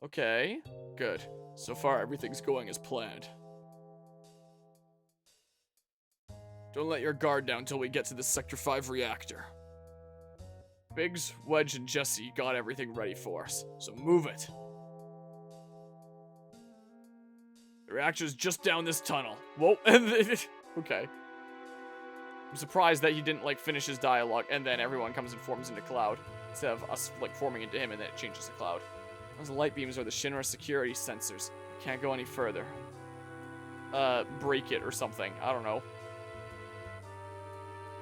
Okay, good. So far, everything's going as planned. Don't let your guard down until we get to the Sector 5 reactor. Biggs, Wedge, and Jesse got everything ready for us, so move it. The reactor's just down this tunnel. Whoa, okay. I'm surprised that he didn't, like, finish his dialogue, and then everyone comes and forms into Cloud, instead of us, like, forming into him, and then it changes to Cloud. Those light beams are the Shinra security sensors. Can't go any further. Break it or something. I don't know.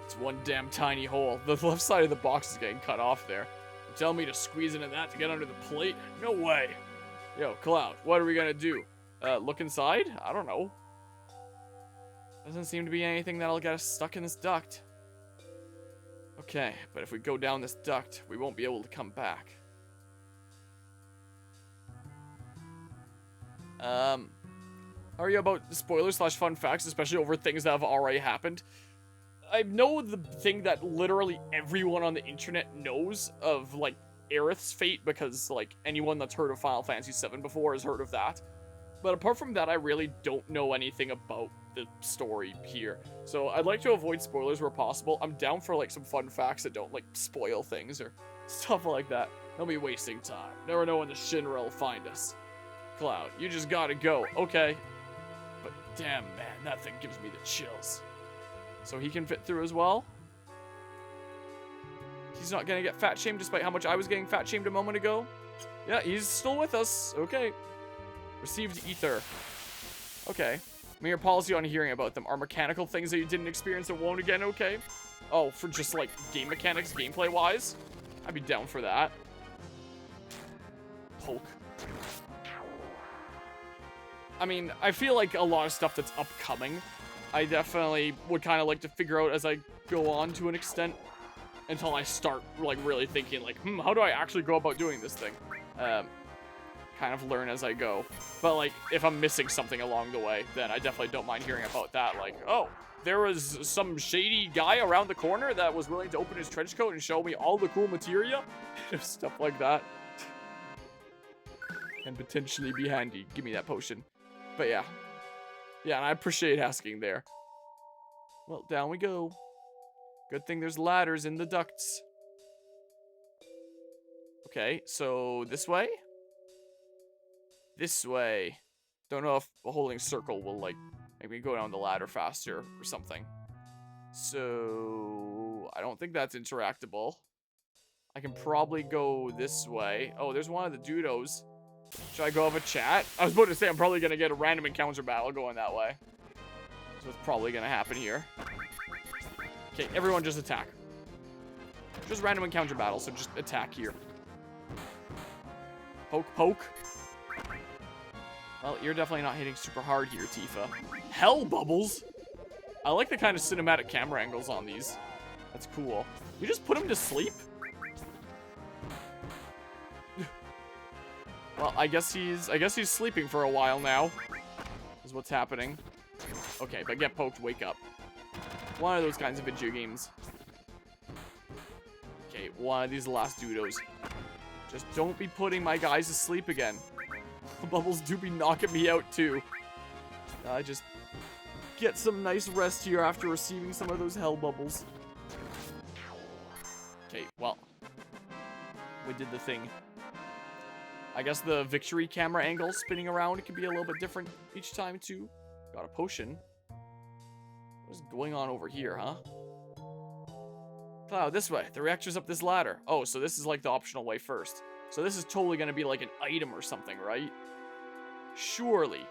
It's one damn tiny hole. The left side of the box is getting cut off there. You tell me to squeeze into that to get under the plate? No way. Yo, Cloud, what are we gonna do? Look inside? I don't know. Doesn't seem to be anything that'll get us stuck in this duct. Okay, but if we go down this duct, we won't be able to come back. Are you about spoilers / fun facts, especially over things that have already happened? I know the thing that literally everyone on the internet knows of, like, Aerith's fate, because, like, anyone that's heard of Final Fantasy VII before has heard of that. But apart from that, I really don't know anything about the story here. So I'd like to avoid spoilers where possible. I'm down for, like, some fun facts that don't, like, spoil things or stuff like that. Don't be wasting time. Never know when the Shinra will find us. Cloud, you just gotta go. Okay. But damn, man, that thing gives me the chills. So he can fit through as well? He's not gonna get fat shamed despite how much I was getting fat shamed a moment ago? Yeah, he's still with us. Okay. Received ether. Okay. Mere policy on hearing about them. Are mechanical things that you didn't experience and won't again okay? Oh, for just, like, game mechanics, gameplay-wise? I'd be down for that. Poke. I mean, I feel like a lot of stuff that's upcoming, I definitely would kind of like to figure out as I go on to an extent, until I start, like, really thinking, like, how do I actually go about doing this thing? Kind of learn as I go. But, like, if I'm missing something along the way, then I definitely don't mind hearing about that. Like, oh, there was some shady guy around the corner that was willing to open his trench coat and show me all the cool materia. Stuff like that. And potentially be handy. Give me that potion. But yeah. Yeah, and I appreciate asking there. Well, down we go. Good thing there's ladders in the ducts. Okay, so this way? This way. Don't know if holding circle will, like, make me go down the ladder faster or something. So I don't think that's interactable. I can probably go this way. Oh, there's one of the doodles. Should I go have a chat? I was about to say I'm probably going to get a random encounter battle going that way. So it's probably going to happen here. Okay, everyone just attack. Just random encounter battle, so just attack here. Poke, poke. Well, you're definitely not hitting super hard here, Tifa. Hell bubbles! I like the kind of cinematic camera angles on these. That's cool. You just put him to sleep? Well, I guess he's sleeping for a while now. Is what's happening. Okay, but get poked, wake up. One of those kinds of video games. Okay, one of these last doodles. Just don't be putting my guys to sleep again. The bubbles do be knocking me out too. Just get some nice rest here after receiving some of those hell bubbles. Okay, well. We did the thing. I guess the victory camera angle spinning around can be a little bit different each time too. Got a potion. What is going on over here, huh? Cloud, this way. The reactor's up this ladder. Oh, so this is like the optional way first. So this is totally going to be like an item or something, right? Surely.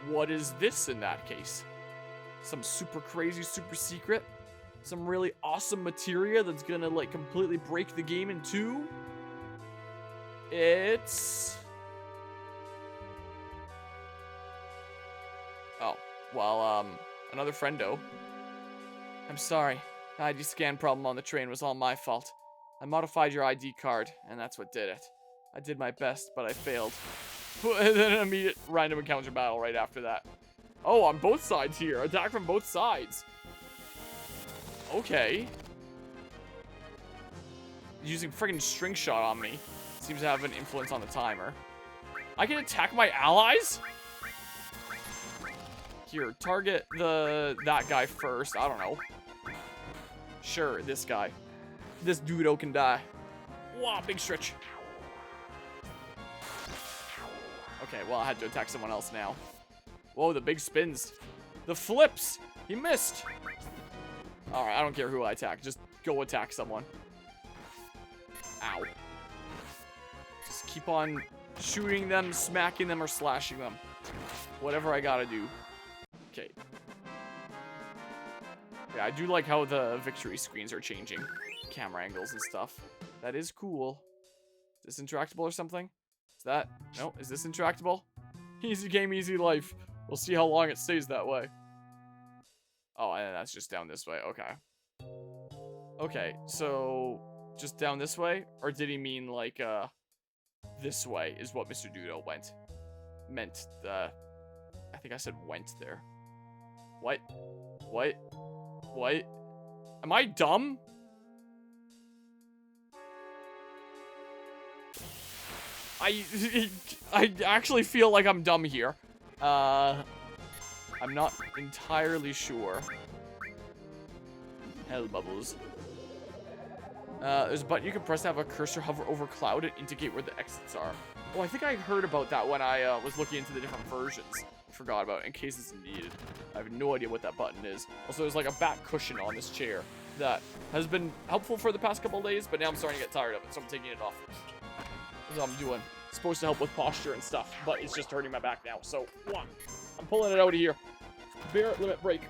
What is this in that case? Some super crazy, super secret? Some really awesome materia that's going to, like, completely break the game in two? It's... Oh, well, another friendo. I'm sorry. The ID scan problem on the train was all my fault. I modified your ID card, and that's what did it. I did my best, but I failed. And then an immediate random encounter battle right after that. Oh, on both sides here. Attack from both sides. Okay. He's using friggin' string shot on me. seems to have an influence on the timer. I can attack my allies? Here, target that guy first. I don't know. Sure, this guy. This dudo can die. Wow, big stretch. Okay, well, I had to attack someone else now. Whoa, the big spins. The flips. He missed. All right, I don't care who I attack. Just go attack someone. Ow. Just keep on shooting them, smacking them, or slashing them. Whatever I gotta do. Okay. Yeah, I do like how the victory screens are changing. Camera angles and stuff. That is cool. Is this interactable or something? Is that... No, is this interactable? Easy game, easy life. We'll see how long it stays that way. Oh, and that's just down this way. Okay. Okay, so... Just down this way? Or did he mean, like, this way is what Mr. Dudo meant, I think I said went there. What? What? What? Am I dumb? I actually feel like I'm dumb here. I'm not entirely sure. Hell bubbles. There's a button you can press to have a cursor hover over cloud and indicate where the exits are. Oh, I think I heard about that when I was looking into the different versions. I forgot about it in case it's needed. I have no idea what that button is. Also, there's like a back cushion on this chair that has been helpful for the past couple of days, but now I'm starting to get tired of it, so I'm taking it off. That's what I'm doing. It's supposed to help with posture and stuff, but it's just hurting my back now. So, I'm pulling it out of here. Bear limit break.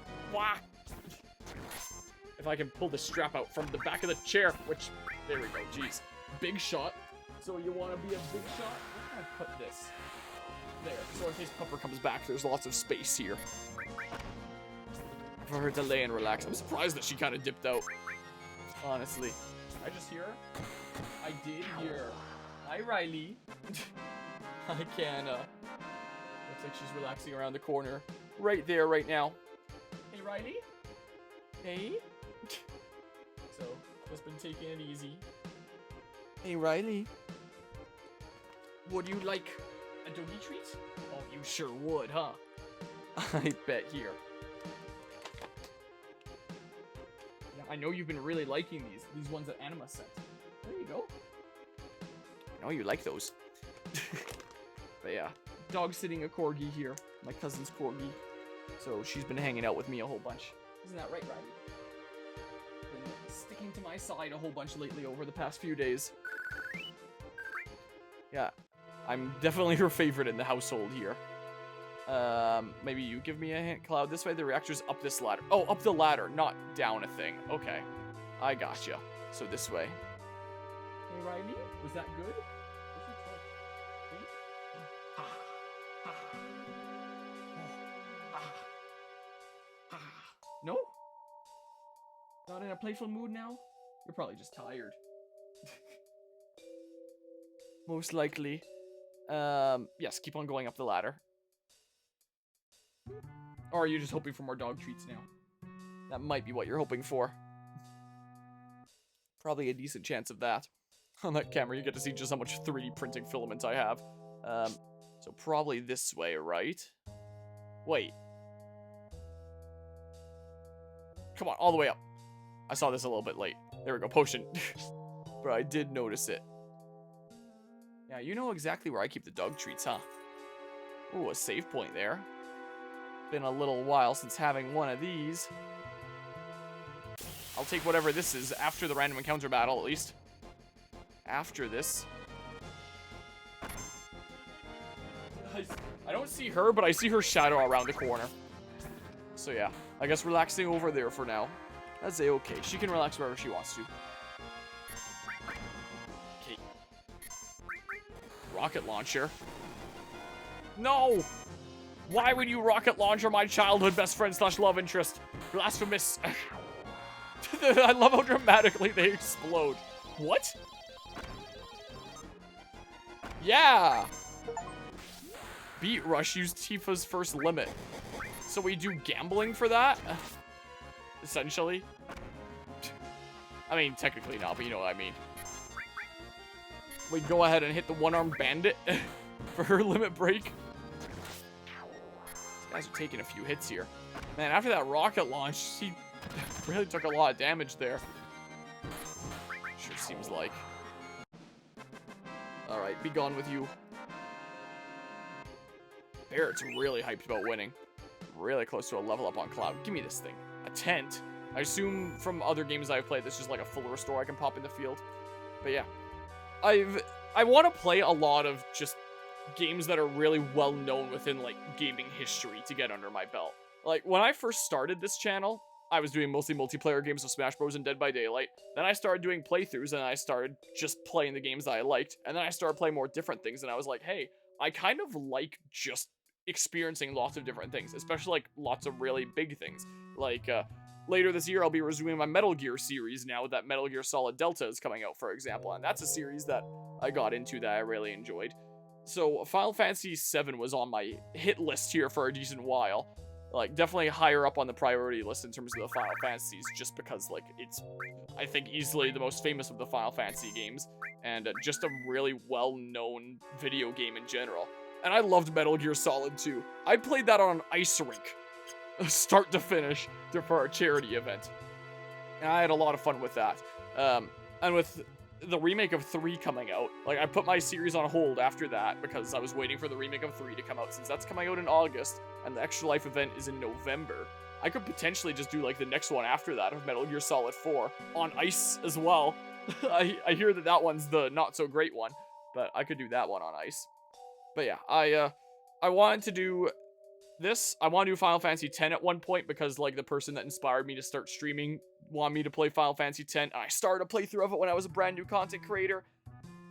If I can pull the strap out from the back of the chair, which, there we go, jeez. Big shot. So you want to be a big shot? Where can I put this? There, so in case Pupper comes back, there's lots of space here. For her to lay and relax. I'm surprised that she kind of dipped out. Honestly. I just hear her? I did hear her. Hi, Riley. I can, looks like she's relaxing around the corner. Right there, right now. Hey, Riley? Hey? So, just been taking it easy. Hey, Riley. Would you like a doggy treat? Oh, you sure would, huh? I bet here. Yeah, I know you've been really liking these ones that Anima sent. There you go. I know you like those. But yeah, dog sitting a corgi here. My cousin's corgi. So she's been hanging out with me a whole bunch. Isn't that right, Riley? Been sticking to my side a whole bunch lately over the past few days. Yeah, I'm definitely her favorite in the household here. Maybe you give me a hint, Cloud. This way, the reactor's up this ladder. Oh, up the ladder, not down a thing. Okay, I gotcha. So this way. Hey, Riley, was that good? No? Not in a playful mood now? You're probably just tired. Most likely. Yes, keep on going up the ladder. Or are you just hoping for more dog treats now? That might be what you're hoping for. Probably a decent chance of that. On that camera, you get to see just how much 3D printing filament I have. So probably this way, right? Wait. Come on, all the way up. I saw this a little bit late. There we go, potion. But I did notice it. Yeah, you know exactly where I keep the dog treats, huh? Ooh, a save point there. Been a little while since having one of these. I'll take whatever this is after the random encounter battle, at least. After this. I don't see her, but I see her shadow around the corner. So yeah, I guess relaxing over there for now. That's a-okay. She can relax wherever she wants to. Okay. Rocket launcher. No! Why would you rocket launcher my childhood best friend / love interest? Blasphemous. I love how dramatically they explode. What? Yeah! Beat Rush used Tifa's first limit. So we do gambling for that? Essentially. I mean, technically not, but you know what I mean. we go ahead and hit the one-armed bandit for her limit break. These guys are taking a few hits here. Man, after that rocket launch, he really took a lot of damage there. Sure seems like. Alright, be gone with you. Barrett's really hyped about winning. Really close to a level up on Cloud. Give me this thing. A tent. I assume from other games I've played, this is like a full restore I can pop in the field. But yeah. I want to play a lot of just games that are really well known within like gaming history to get under my belt. Like when I first started this channel, I was doing mostly multiplayer games of Smash Bros. And Dead by Daylight. Then I started doing playthroughs and I started just playing the games that I liked. And then I started playing more different things and I was like, hey, I kind of like just experiencing lots of different things, especially like lots of really big things. Like later this year, I'll be resuming my Metal Gear series now that Metal Gear Solid Delta is coming out, for example. And that's a series that I got into that I really enjoyed. So Final Fantasy VII was on my hit list here for a decent while. Like, definitely higher up on the priority list in terms of the Final Fantasies, just because, like, it's, I think, easily the most famous of the Final Fantasy games, and just a really well-known video game in general. And I loved Metal Gear Solid 2. I played that on an ice rink, start to finish, for our charity event. And I had a lot of fun with that. And with the remake of 3 coming out, like, I put my series on hold after that because I was waiting for the remake of 3 to come out, since that's coming out in August and the Extra Life event is in November. I could potentially just do like the next one after that of Metal Gear Solid 4 on ice as well. I hear that that one's the not so great one, but I could do that one on ice. But yeah, I wanted to do this. I want to do Final Fantasy X at one point because like the person that inspired me to start streaming wanted me to play Final Fantasy X, and I started a playthrough of it when I was a brand new content creator.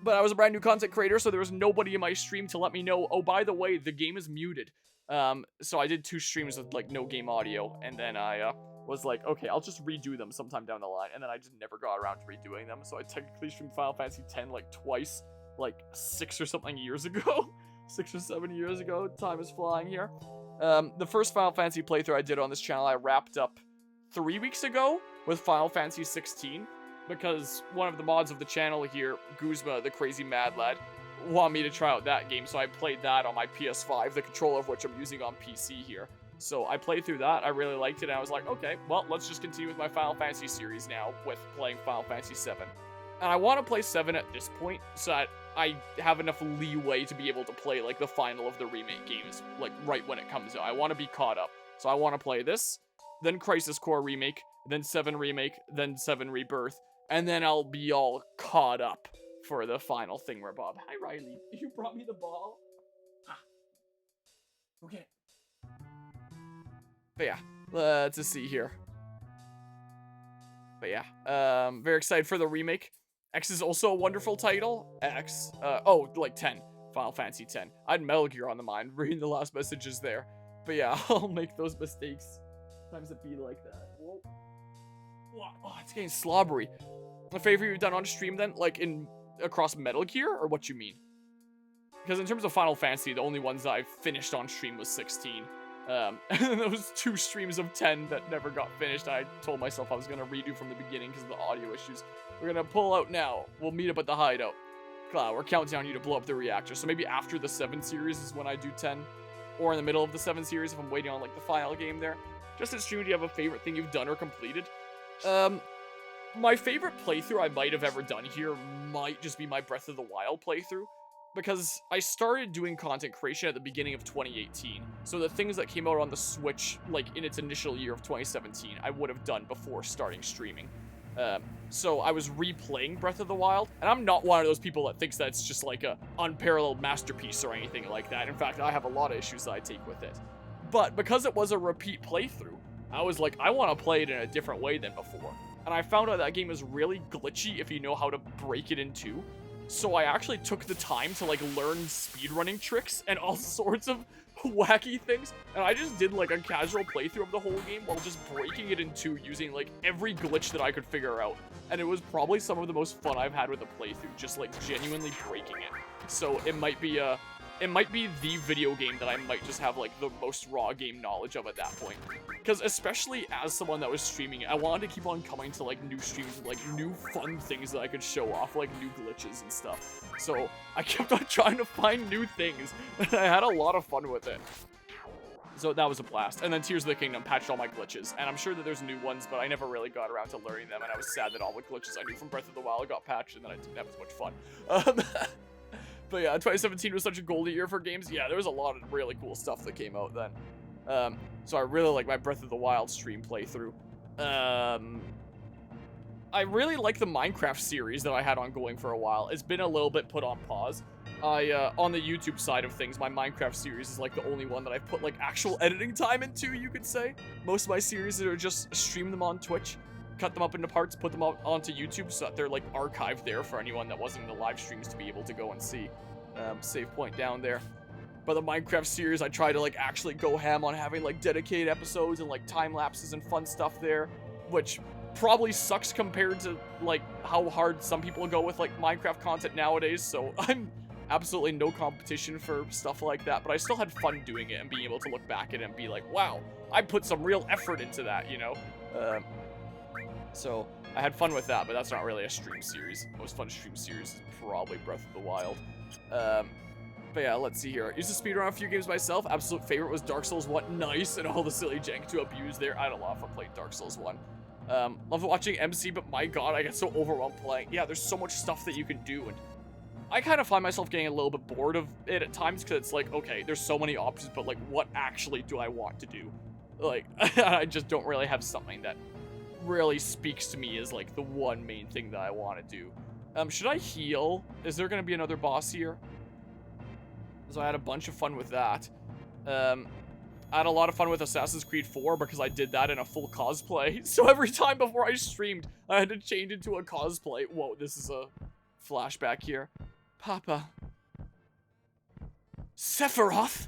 But I was a brand new content creator, so there was nobody in my stream to let me know, oh, by the way, the game is muted. So I did 2 streams with like no game audio, and then I was like, okay, I'll just redo them sometime down the line, and then I just never got around to redoing them. So I technically streamed Final Fantasy X like twice, like 6 or something years ago. 6 or 7 years ago. Time is flying here. The first Final Fantasy playthrough I did on this channel, I wrapped up 3 weeks ago with Final Fantasy 16, because one of the mods of the channel here, Guzma, the crazy mad lad, wanted me to try out that game, so I played that on my PS5, the controller of which I'm using on PC here. So I played through that, I really liked it, and I was like, okay, well, let's just continue with my Final Fantasy series now with playing Final Fantasy 7. And I want to play 7 at this point, so that I have enough leeway to be able to play, like, the final of the remake games, like, right when it comes out. I want to be caught up. So I want to play this, then Crisis Core Remake, then 7 Remake, then 7 Rebirth, and then I'll be all caught up for the final thingamabob. Hi, Riley. You brought me the ball? Ah. Okay. But yeah, let's just see here. But yeah, very excited for the remake. X is also a wonderful title. X, oh, like 10. Final Fantasy 10. I had Metal Gear on the mind, reading the last messages there. But yeah, I'll make those mistakes. Sometimes it be like that. Whoa. Oh, it's getting slobbery. The favorite you've done on stream then? Like across Metal Gear, or what you mean? Because in terms of Final Fantasy, the only ones that I finished on stream was 16. And those 2 streams of 10 that never got finished, I told myself I was going to redo from the beginning because of the audio issues. We're going to pull out now. We'll meet up at the hideout. Cloud, we're counting on you to blow up the reactor. So maybe after the 7 series is when I do 10. Or in the middle of the 7 series if I'm waiting on like the final game there. Just in stream, do you have a favorite thing you've done or completed? My favorite playthrough I might have ever done here might just be my Breath of the Wild playthrough. Because I started doing content creation at the beginning of 2018. So the things that came out on the Switch, like in its initial year of 2017, I would have done before starting streaming. So I was replaying Breath of the Wild, and I'm not one of those people that thinks that it's just like a unparalleled masterpiece or anything like that. In fact, I have a lot of issues that I take with it. But because it was a repeat playthrough, I was like, I want to play it in a different way than before. And I found out that game is really glitchy if you know how to break it in 2. So I actually took the time to like learn speedrunning tricks and all sorts of wacky things. And I just did like a casual playthrough of the whole game while just breaking it in 2 using like every glitch that I could figure out. And it was probably some of the most fun I've had with a playthrough, just like genuinely breaking it. So it might be it might be the video game that I might just have, like, the most raw game knowledge of at that point. Because especially as someone that was streaming it, I wanted to keep on coming to, like, new streams with, like, new fun things that I could show off, like, new glitches and stuff. So, I kept on trying to find new things, and I had a lot of fun with it. So that was a blast. And then Tears of the Kingdom patched all my glitches. And I'm sure that there's new ones, but I never really got around to learning them. And I was sad that all the glitches I knew from Breath of the Wild got patched, and then I didn't have as much fun. But yeah, 2017 was such a golden year for games. Yeah, there was a lot of really cool stuff that came out then. So I really like my Breath of the Wild stream playthrough. I really like the Minecraft series that I had ongoing for a while. It's been a little bit put on pause. On the YouTube side of things, my Minecraft series is like the only one that I've put like actual editing time into, you could say. Most of my series are just stream them on Twitch, cut them up into parts, put them onto YouTube so that they're like archived there for anyone that wasn't in the live streams to be able to go and see. Save point down there. But the Minecraft series, I try to like actually go ham on having like dedicated episodes and like time lapses and fun stuff there, which probably sucks compared to like how hard some people go with like Minecraft content nowadays. So I'm absolutely no competition for stuff like that, but I still had fun doing it and being able to look back at it and be like, wow, I put some real effort into that, you know? So I had fun with that, but that's not really a stream series. Most fun stream series is probably Breath of the Wild. But yeah, let's see here. I used to speedrun a few games myself. Absolute favorite was Dark Souls 1. Nice, and all the silly jank to abuse there. I had a lot of fun playing Dark Souls 1. Love watching MC, but my god, I get so overwhelmed playing. Yeah, there's so much stuff that you can do, and I kind of find myself getting a little bit bored of it at times, because it's like, okay, there's so many options, but like, what actually do I want to do? Like, I just don't really have something that really speaks to me as like the one main thing that I want to do. Should I heal? Is there going to be another boss here? So I had a bunch of fun with that. I had a lot of fun with Assassin's Creed 4 because I did that in a full cosplay. So every time before I streamed, I had to change into a cosplay. Whoa, this is a flashback here. Papa. Sephiroth?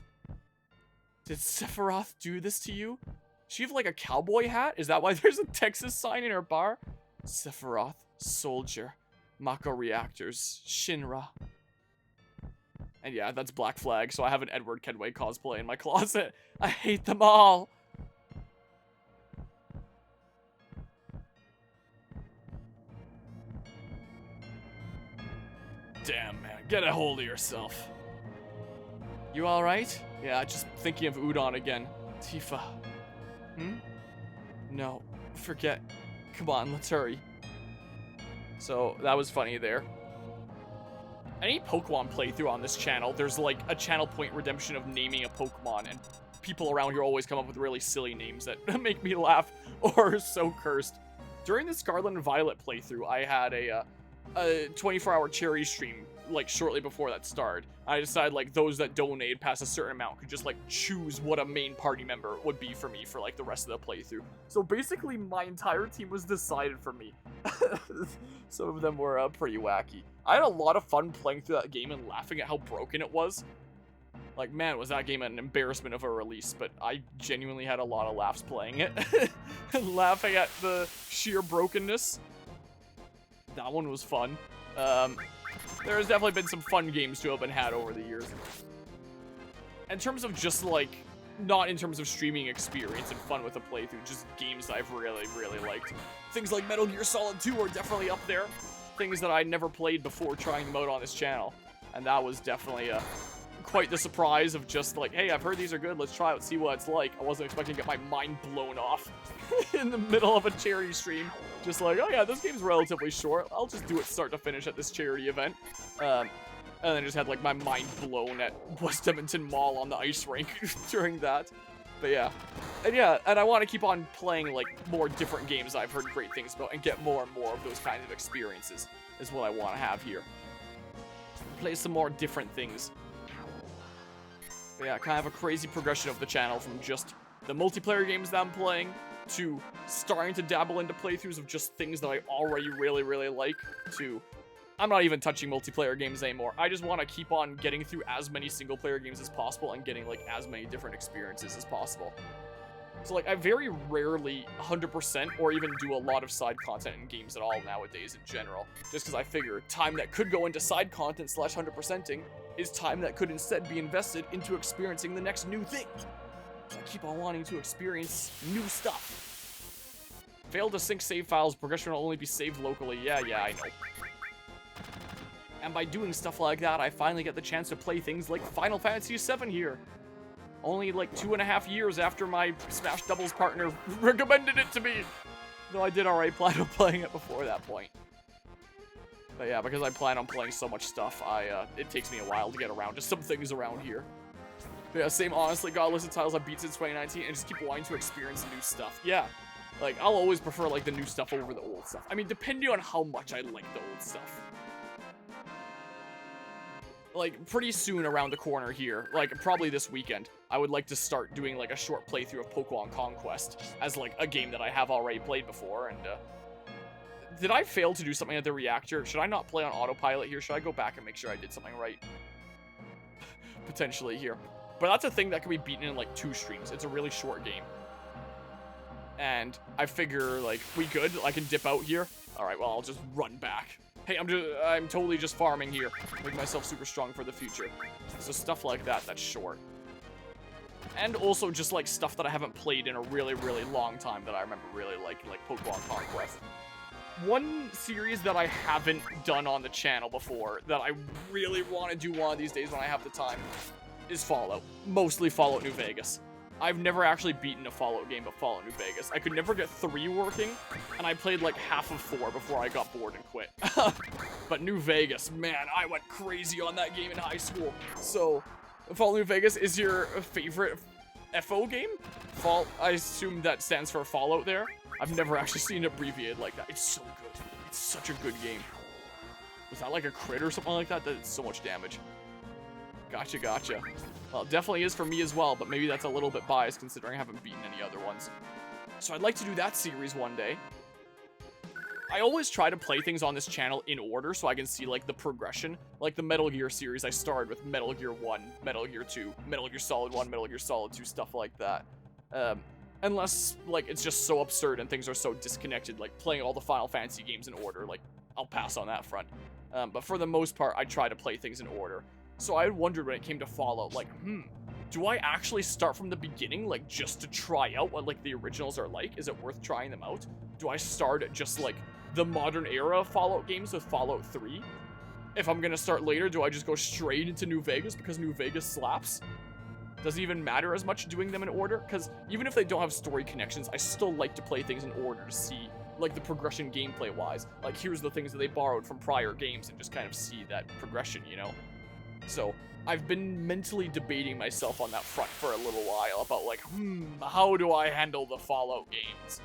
Did Sephiroth do this to you? She have like a cowboy hat? Is that why there's a Texas sign in her bar? Sephiroth, soldier, Mako reactors, Shinra. And yeah, that's Black Flag, so I have an Edward Kenway cosplay in my closet. I hate them all. Damn, man. Get a hold of yourself. You alright? Yeah, just thinking of Udon again. Tifa. No. Forget. Come on, let's hurry. So, that was funny there. Any Pokemon playthrough on this channel, there's like a channel point redemption of naming a Pokemon, and people around here always come up with really silly names that make me laugh or so cursed. During the Scarlet and Violet playthrough, I had a 24-hour charity stream like shortly before that started. I decided like those that donate past a certain amount could just like choose what a main party member would be for me for like the rest of the playthrough. So basically my entire team was decided for me. Some of them were pretty wacky. I had a lot of fun playing through that game and laughing at how broken it was. Like, man, was that game an embarrassment of a release, but I genuinely had a lot of laughs playing it. And laughing at the sheer brokenness. That one was fun. There's definitely been some fun games to have been had over the years. In terms of just like, not in terms of streaming experience and fun with a playthrough, just games that I've really, really liked. Things like Metal Gear Solid 2 are definitely up there. Things that I never played before trying them out on this channel. And that was definitely quite the surprise of just like, hey, I've heard these are good, let's try it, see what it's like. I wasn't expecting to get my mind blown off in the middle of a charity stream. Just like, oh yeah, this game's relatively short. I'll just do it start to finish at this charity event. And then just had like my mind blown at West Edmonton Mall on the ice rink during that. But yeah. And I want to keep on playing like more different games I've heard great things about and get more and more of those kinds of experiences is what I want to have here. Play some more different things. But yeah, kind of a crazy progression of the channel from just the multiplayer games that I'm playing to starting to dabble into playthroughs of just things that I already really, really like to I'm not even touching multiplayer games anymore. I just want to keep on getting through as many single player games as possible and getting like as many different experiences as possible. So, like, I very rarely 100% or even do a lot of side content in games at all nowadays in general. Just because I figure time that could go into side content / 100%ing is time that could instead be invested into experiencing the next new thing. So I keep on wanting to experience new stuff. Fail to sync save files, progression will only be saved locally. Yeah, I know. And by doing stuff like that, I finally get the chance to play things like Final Fantasy VII here. Only like 2.5 years after my Smash Doubles partner recommended it to me. Though I did already plan on playing it before that point. But yeah, because I plan on playing so much stuff, it takes me a while to get around to some things around here. But yeah, same honestly, got a list of titles I beat since 2019 and just keep wanting to experience new stuff. Yeah, like I'll always prefer like the new stuff over the old stuff. I mean, depending on how much I like the old stuff. Like, pretty soon around the corner here, like, probably this weekend, I would like to start doing, like, a short playthrough of Pokemon Conquest as, like, a game that I have already played before, and, did I fail to do something at the reactor? Should I not play on autopilot here? Should I go back and make sure I did something right? Potentially here. But that's a thing that can be beaten in, like, 2 streams. It's a really short game. And I figure, like, we good? I can dip out here? Alright, well, I'll just run back. Hey, I'm totally just farming here. Make myself super strong for the future. So stuff like that, that's short. And also just like stuff that I haven't played in a really, really long time that I remember really liking, like Pokemon Conquest. One series that I haven't done on the channel before that I really want to do one of these days when I have the time is Fallout. Mostly Fallout New Vegas. I've never actually beaten a Fallout game but Fallout New Vegas. I could never get 3 working, and I played like half of 4 before I got bored and quit. But New Vegas, man, I went crazy on that game in high school. So, Fallout New Vegas is your favorite FO game? I assume that stands for Fallout there. I've never actually seen it abbreviated like that. It's so good. It's such a good game. Was that like a crit or something like that? That did so much damage. Gotcha. Well, it definitely is for me as well, but maybe that's a little bit biased considering I haven't beaten any other ones. So I'd like to do that series one day. I always try to play things on this channel in order so I can see, like, the progression. Like the Metal Gear series, I started with Metal Gear 1, Metal Gear 2, Metal Gear Solid 1, Metal Gear Solid 2, stuff like that. Unless, like, it's just so absurd and things are so disconnected, like playing all the Final Fantasy games in order, like, I'll pass on that front. But for the most part, I try to play things in order. So I wondered when it came to Fallout, like, do I actually start from the beginning, like, just to try out what, like, the originals are like? Is it worth trying them out? Do I start at just, like, the modern era of Fallout games with Fallout 3? If I'm gonna start later, do I just go straight into New Vegas because New Vegas slaps? Does it even matter as much doing them in order? Because even if they don't have story connections, I still like to play things in order to see, like, the progression gameplay-wise. Like, here's the things that they borrowed from prior games and just kind of see that progression, you know? So, I've been mentally debating myself on that front for a little while about, like, how do I handle the Fallout games?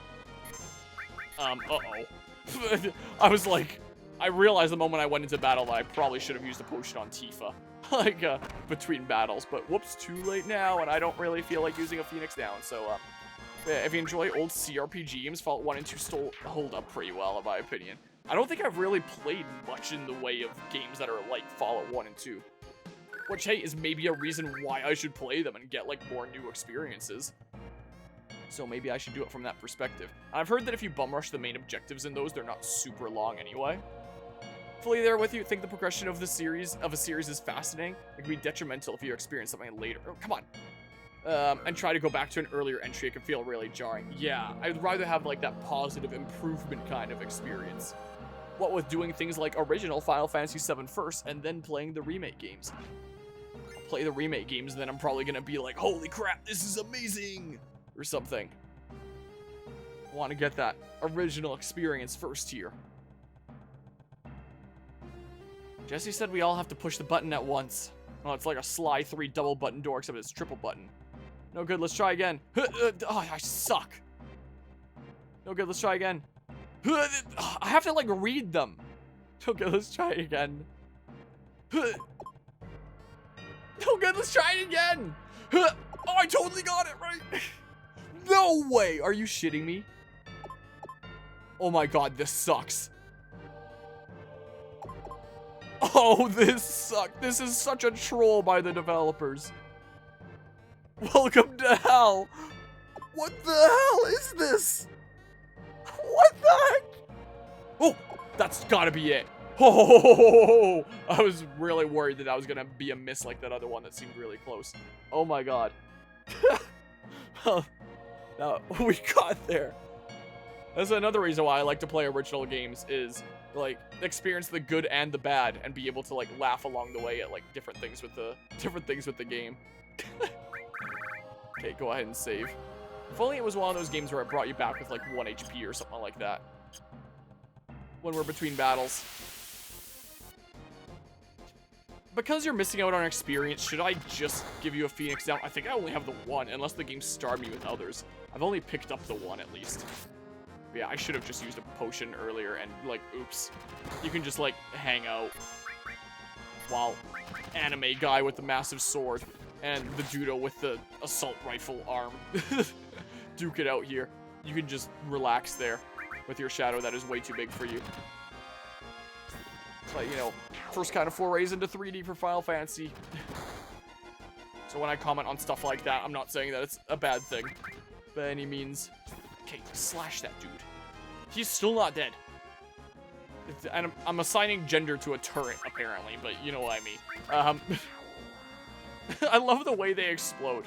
I was like, I realized the moment I went into battle that I probably should have used a potion on Tifa. Like, between battles, but whoops, too late now, and I don't really feel like using a Phoenix down, so, if you enjoy old CRPG games, Fallout 1 and 2 still hold up pretty well, in my opinion. I don't think I've really played much in the way of games that are like Fallout 1 and 2. Which, hey, is maybe a reason why I should play them and get, like, more new experiences. So maybe I should do it from that perspective. I've heard that if you bum rush the main objectives in those, they're not super long anyway. Fully there with you. Think the progression of a series is fascinating. It can be detrimental if you experience something later. Oh, come on. And try to go back to an earlier entry. It can feel really jarring. Yeah, I'd rather have, like, that positive improvement kind of experience. What with doing things like original Final Fantasy VII first and then playing the remake games. Play the remake games, then I'm probably gonna be like, holy crap, this is amazing, or something. I want to get that original experience first here. Jesse said we all have to push the button at once. Oh, it's like a Sly 3 double button door, except it's triple button. No good, let's try again. Oh, I suck. No good, let's try again. I have to, like, read them. Okay, let's try it again. No good, let's try it again. Oh, I totally got it right. No way. Are you shitting me? Oh my god, this sucks. Oh, this sucks. This is such a troll by the developers. Welcome to hell. What the hell is this? What the heck? Oh, that's gotta be it. Oh, I was really worried that I was gonna be a miss like that other one that seemed really close. Oh my god. Well, no, we got there. That's another reason why I like to play original games is, like, experience the good and the bad and be able to, like, laugh along the way at, like, different things with the game. Okay, go ahead and save. If only it was one of those games where it brought you back with, like, 1 HP or something like that. When we're between battles. Because you're missing out on experience, should I just give you a Phoenix down? I think I only have the one, unless the game starred me with others. I've only picked up the one, at least. Yeah, I should have just used a potion earlier, and, like, oops. You can just, like, hang out while anime guy with the massive sword and the judo with the assault rifle arm duke it out here. You can just relax there with your shadow that is way too big for you. But, you know, first kind of forays into 3D for Final Fantasy. So when I comment on stuff like that, I'm not saying that it's a bad thing by any means. Okay, slash that dude. He's still not dead. And I'm assigning gender to a turret, apparently, but you know what I mean. I love the way they explode.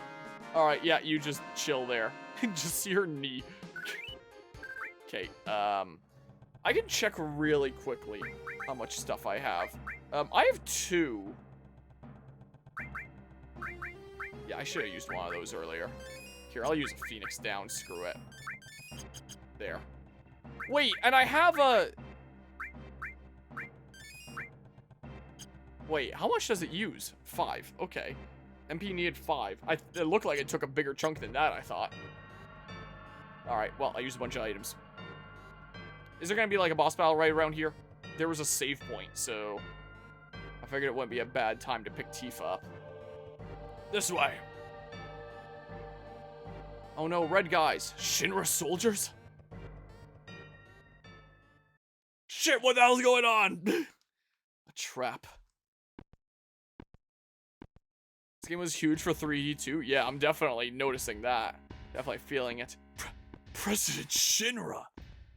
Alright, yeah, you just chill there. Just see your knee. Okay, I can check really quickly how much stuff I have. I have 2. Yeah, I should have used one of those earlier. Here, I'll use a Phoenix down. Screw it. There. Wait, and I have a... Wait, how much does it use? 5. Okay. MP needed 5. It looked like it took a bigger chunk than that, I thought. Alright, well, I used a bunch of items. Is there gonna be, like, a boss battle right around here? There was a save point, so... I figured it wouldn't be a bad time to pick Tifa up. This way! Oh no, red guys. Shinra soldiers? Shit, what the hell's going on? A trap. This game was huge for 3D too. Yeah, I'm definitely noticing that. Definitely feeling it. President Shinra!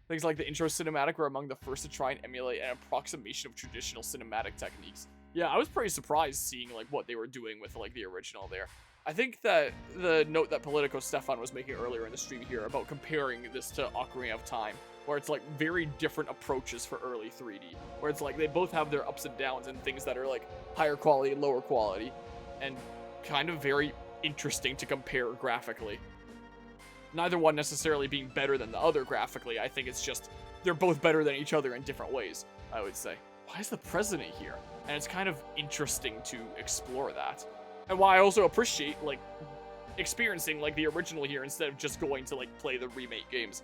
Things like the intro cinematic were among the first to try and emulate an approximation of traditional cinematic techniques. Yeah, I was pretty surprised seeing like what they were doing with like the original there. I think that the note that Politico Stefan was making earlier in the stream here about comparing this to Ocarina of Time, where it's like very different approaches for early 3D, where it's like they both have their ups and downs and things that are like higher quality and lower quality, and kind of very interesting to compare graphically. Neither one necessarily being better than the other graphically. I think it's just they're both better than each other in different ways, I would say. Why is the president here? And it's kind of interesting to explore that. And why I also appreciate, like, experiencing, like, the original here instead of just going to, like, play the remake games.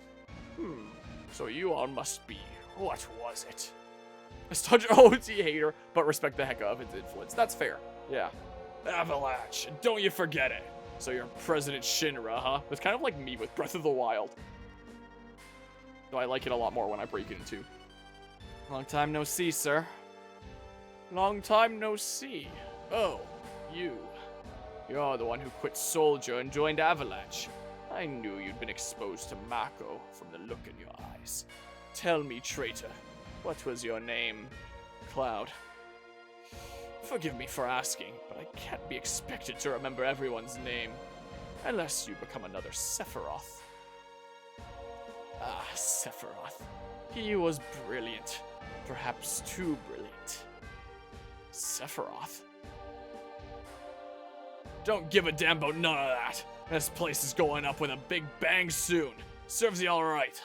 So you all must be. What was it? Such an OT hater, but respect the heck out of its influence. That's fair. Yeah. Avalanche. Don't you forget it. So you're President Shinra, huh? It's kind of like me with Breath of the Wild. Though I like it a lot more when I break it in two. Long time no see, sir. Long time no see. Oh, you. You're the one who quit Soldier and joined Avalanche. I knew you'd been exposed to Mako from the look in your eyes. Tell me, traitor, what was your name? Cloud. Forgive me for asking, but I can't be expected to remember everyone's name. Unless you become another Sephiroth. Ah, Sephiroth. He was brilliant. Perhaps too brilliant. Sephiroth? Don't give a damn about none of that. This place is going up with a big bang soon. Serves you all right.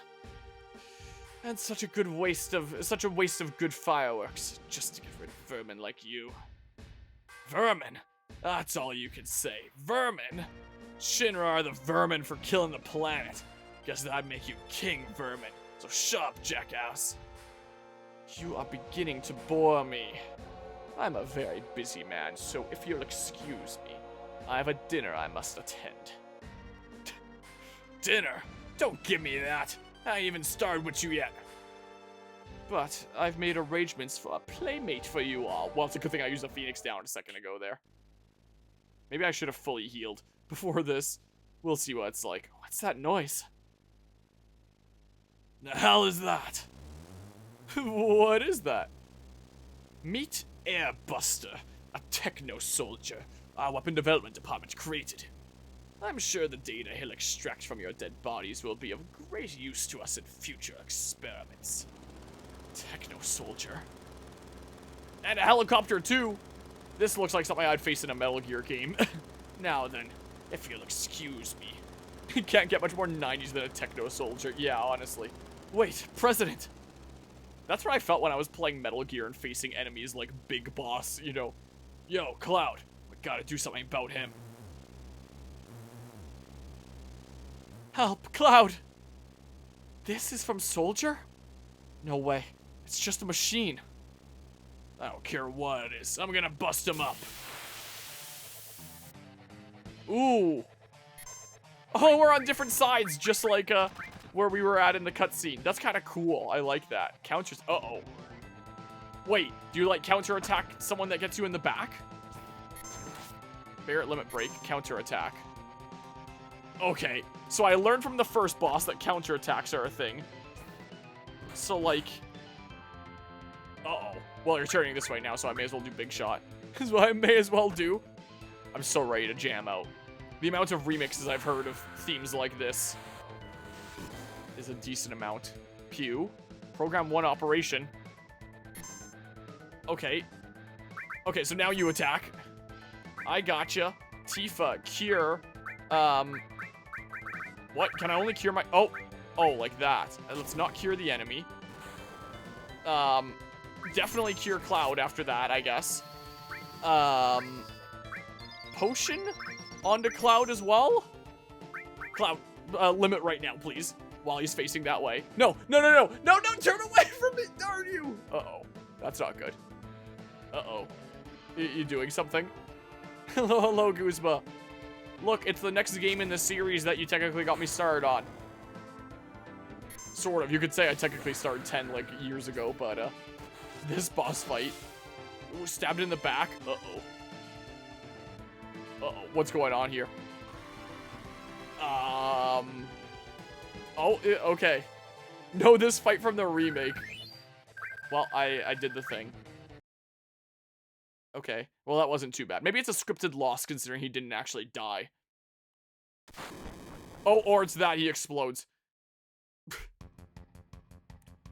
And such a waste of good fireworks, just to get rid of vermin like you. Vermin? That's all you can say. Vermin? Shinra are the vermin for killing the planet. Guess that'd make you king vermin. So shut up, jackass. You are beginning to bore me. I'm a very busy man, so if you'll excuse me, I have a dinner I must attend. Dinner? Don't give me that. I ain't even started with you yet. But I've made arrangements for a playmate for you all. Well, it's a good thing I used a Phoenix down a second ago there. Maybe I should have fully healed before this. We'll see what it's like. What's that noise? The hell is that? What is that? Meet Airbuster, a techno soldier our weapon development department created. I'm sure the data he'll extract from your dead bodies will be of great use to us in future experiments. Techno soldier. And a helicopter too. This looks like something I'd face in a Metal Gear game. Now then, if you'll excuse me. You can't get much more 90s than a techno soldier. Yeah, honestly. Wait, President. That's what I felt when I was playing Metal Gear and facing enemies like Big Boss, you know. Yo, Cloud, we gotta do something about him. Help, Cloud! This is from Soldier? No way. It's just a machine. I don't care what it is. I'm gonna bust him up. Ooh. Oh, we're on different sides, just like where we were at in the cutscene. That's kind of cool. I like that. Counters. Uh-oh. Wait, do you like counterattack someone that gets you in the back? Barrett limit break, counterattack. Okay, so I learned from the first boss that counterattacks are a thing. So like, uh-oh. Well, you're turning this way now, so I may as well do big shot. Is what I may as well do. I'm so ready to jam out. The amount of remixes I've heard of themes like this is a decent amount. Pew. Program 1 operation. Okay. Okay, so now you attack. I gotcha. Tifa, cure. What? Can I only cure my... Oh, like that. Let's not cure the enemy. Definitely cure Cloud after that, I guess. Potion? Onto Cloud as well? Cloud, limit right now, please. While he's facing that way. No, no, no, no. No, don't turn away from it, darn you. Uh-oh. That's not good. Uh-oh. You doing something? Hello, Guzma. Look, it's the next game in the series that you technically got me started on. Sort of. You could say I technically started 10, like, years ago, but, this boss fight. Ooh, stabbed in the back. Uh-oh. Uh-oh, what's going on here? Oh, okay. No, this fight from the remake. Well, I did the thing. Okay, well, that wasn't too bad. Maybe it's a scripted loss considering he didn't actually die. Oh, or it's that he explodes.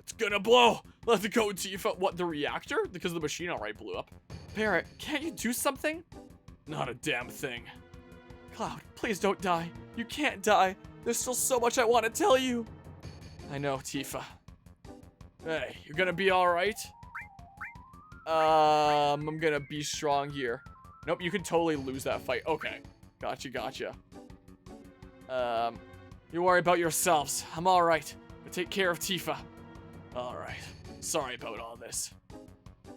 It's gonna blow! Let's go, Tifa. What, the reactor? Because the machine alright blew up. Barrett, can't you do something? Not a damn thing. Cloud, please don't die. You can't die. There's still so much I want to tell you. I know, Tifa. Hey, you're gonna be alright? I'm gonna be strong here. Nope, you can totally lose that fight. Okay. Gotcha. You worry about yourselves. I'm alright. But take care of Tifa. Alright. Sorry about all this.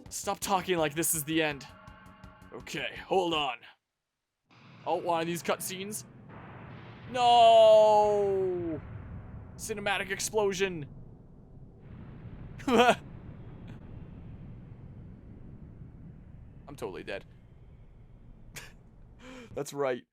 Stop talking like this is the end. Okay, hold on. Oh, one of these cutscenes. No! Cinematic explosion. I'm totally dead. That's right.